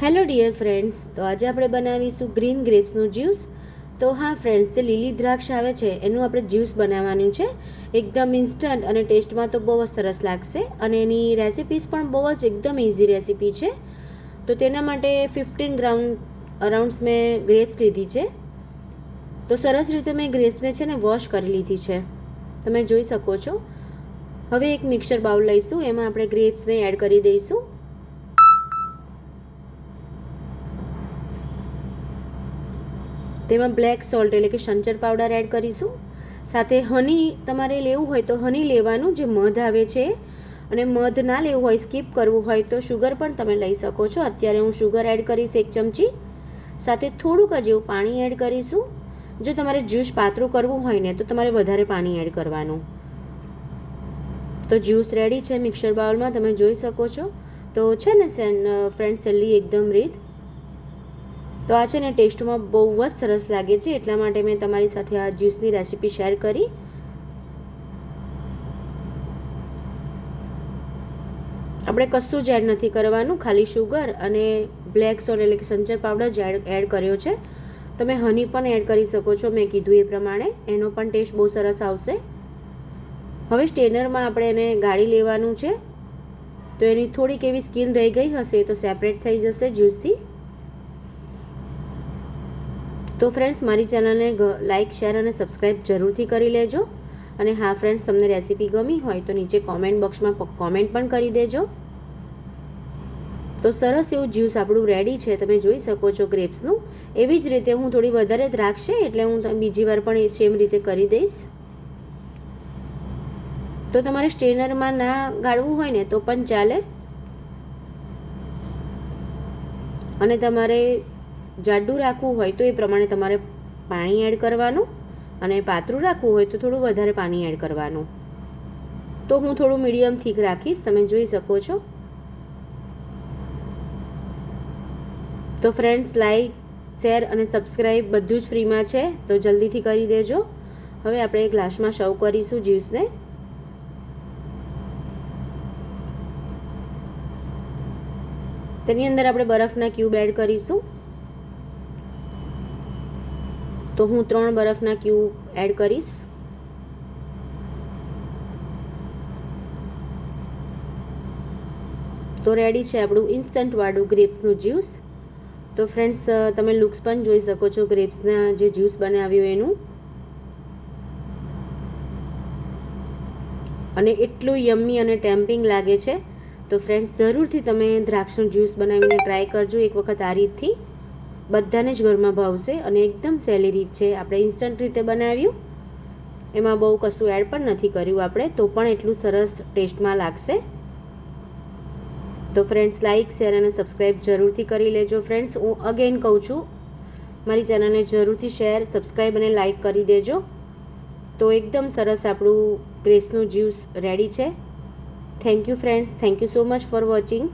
Hello dear friends, તો આજે આપણે બનાવીશું ગ્રીન ગ્રેપ્સનું જ્યુસ. તો હા ફ્રેન્ડ્સ, જે લીલી દ્રાક્ષ આવે છે એનું આપણે જ્યુસ બનાવવાનું છે. એકદમ ઇન્સ્ટન્ટ અને ટેસ્ટમાં તો બહુ જ સરસ લાગશે અને એની રેસિપીસ પણ બહુ જ એકદમ ઇઝી રેસિપી છે. તો તેના માટે 15 અરાઉન્ડ્સ મેં ગ્રેપ્સ લીધી છે. તો સરસ રીતે મેં ગ્રેપ્સને છે ને વોશ કરી લીધી છે, તમે જોઈ શકો છો. હવે એક મિક્સર બાઉલ લઈશું, એમાં આપણે ગ્રેપ્સને એડ કરી દઈશું. તેમાં બ્લેક સોલ્ટ એટલે કે સંચર પાવડર એડ કરીશું. સાથે હની તમારે લેવું હોય તો હની લેવાનું, જે મધ આવે છે. અને મધ ના લેવું હોય, સ્કીપ કરવું હોય તો શુગર પણ તમે લઈ શકો છો. અત્યારે હું શુગર એડ કરીશ 1 ચમચી. સાથે થોડુંક જ એવું પાણી એડ કરીશું. જો તમારે જ્યુસ પાતળું કરવું હોય ને તો તમારે વધારે પાણી એડ કરવાનું. તો જ્યુસ રેડી છે મિક્સર બાઉલમાં, તમે જોઈ શકો છો. તો છે ને ફ્રેન્ડ સહેલી એકદમ રીત. તો આ છે ને ટેસ્ટમાં બહુ જ સરસ લાગે છે, એટલા માટે મેં તમારી સાથે આ જ્યુસની રેસિપી શેર કરી. આપણે કશું જ એડ નથી કરવાનું, ખાલી શુગર અને બ્લેક સોલ્ટ એટલે કે સંચર પાવડર જ એડ કર્યો છે. તમે હની પણ એડ કરી શકો છો, મેં કીધું એ પ્રમાણે, એનો પણ ટેસ્ટ બહુ સરસ આવશે. હવે સ્ટેનરમાં આપણે એને ગાળી લેવાનું છે. તો એની થોડીક એવી સ્કીન રહી ગઈ હશે તો સેપરેટ થઈ જશે જ્યુસથી. તો ફ્રેન્ડ્સ, મારી ચેનલને લાઇક, શેર અને સબસ્ક્રાઈબ જરૂરથી કરી લેજો. અને હા ફ્રેન્ડ્સ, તમને રેસિપી ગમી હોય તો નીચે કોમેન્ટ બોક્સમાં કોમેન્ટ પણ કરી દેજો. તો સરસ એવું જ્યુસ આપણું રેડી છે, તમે જોઈ શકો છો ગ્રેપ્સનું. એવી જ રીતે હું થોડી વધારે દ્રાક્ષ છે એટલે હું બીજી વાર પણ એ સેમ રીતે કરી દઈશ. તો તમારે સ્ટ્રેનરમાં ના ગાળવું હોય ને તો પણ ચાલે. અને તમારે જાડું રાખવું હોય તો એ પ્રમાણે તમારે પાણી એડ કરવાનું, અને પાતળું રાખવું હોય તો થોડું વધારે પાણી એડ કરવાનું. તો હું થોડું મીડિયમ થીક રાખીશ, તમે જોઈ શકો છો. તો ફ્રેન્ડ્સ, લાઈક, શેર અને સબસ્ક્રાઈબ બધું જ ફ્રીમાં છે, તો જલ્દીથી કરી દેજો. હવે આપણે ગ્લાસમાં સર્વ કરીશું જ્યુસને. તેની અંદર આપણે બરફના ક્યુબ એડ કરીશું. તો હું 3 બરફના ક્યુબ એડ કરીશ. તો રેડી છે આપણું ઇન્સ્ટન્ટવાળું ગ્રેપ્સનું જ્યુસ. તો ફ્રેન્ડ્સ, તમે લુક્સ પણ જોઈ શકો છો ગ્રેપ્સના જે જ્યુસ બનાવ્યું એનું. અને એટલું યમ્મી અને ટેમ્પિંગ લાગે છે. તો ફ્રેન્ડ્સ, જરૂરથી તમે દ્રાક્ષનું જ્યુસ બનાવીને ટ્રાય કરજો એક વખત આ રીતથી. બધાને જ ઘરમાં ભાવશે અને એકદમ સહેલી રીત છે. આપણે ઇન્સ્ટન્ટ રીતે બનાવ્યું, એમાં બહુ કશું એડ પણ નથી કર્યું આપણે, તો પણ એટલું સરસ ટેસ્ટમાં લાગશે. તો ફ્રેન્ડ્સ, લાઇક, શેર અને સબસ્ક્રાઈબ જરૂરથી કરી લેજો. ફ્રેન્ડ્સ, હું અગેન કહું છું, મારી ચેનલને જરૂરથી શેર, સબસ્ક્રાઈબ અને લાઇક કરી દેજો. તો એકદમ સરસ આપણું ગ્રેપ્સનું જ્યુસ રેડી છે. Thank you friends, thank you so much for watching.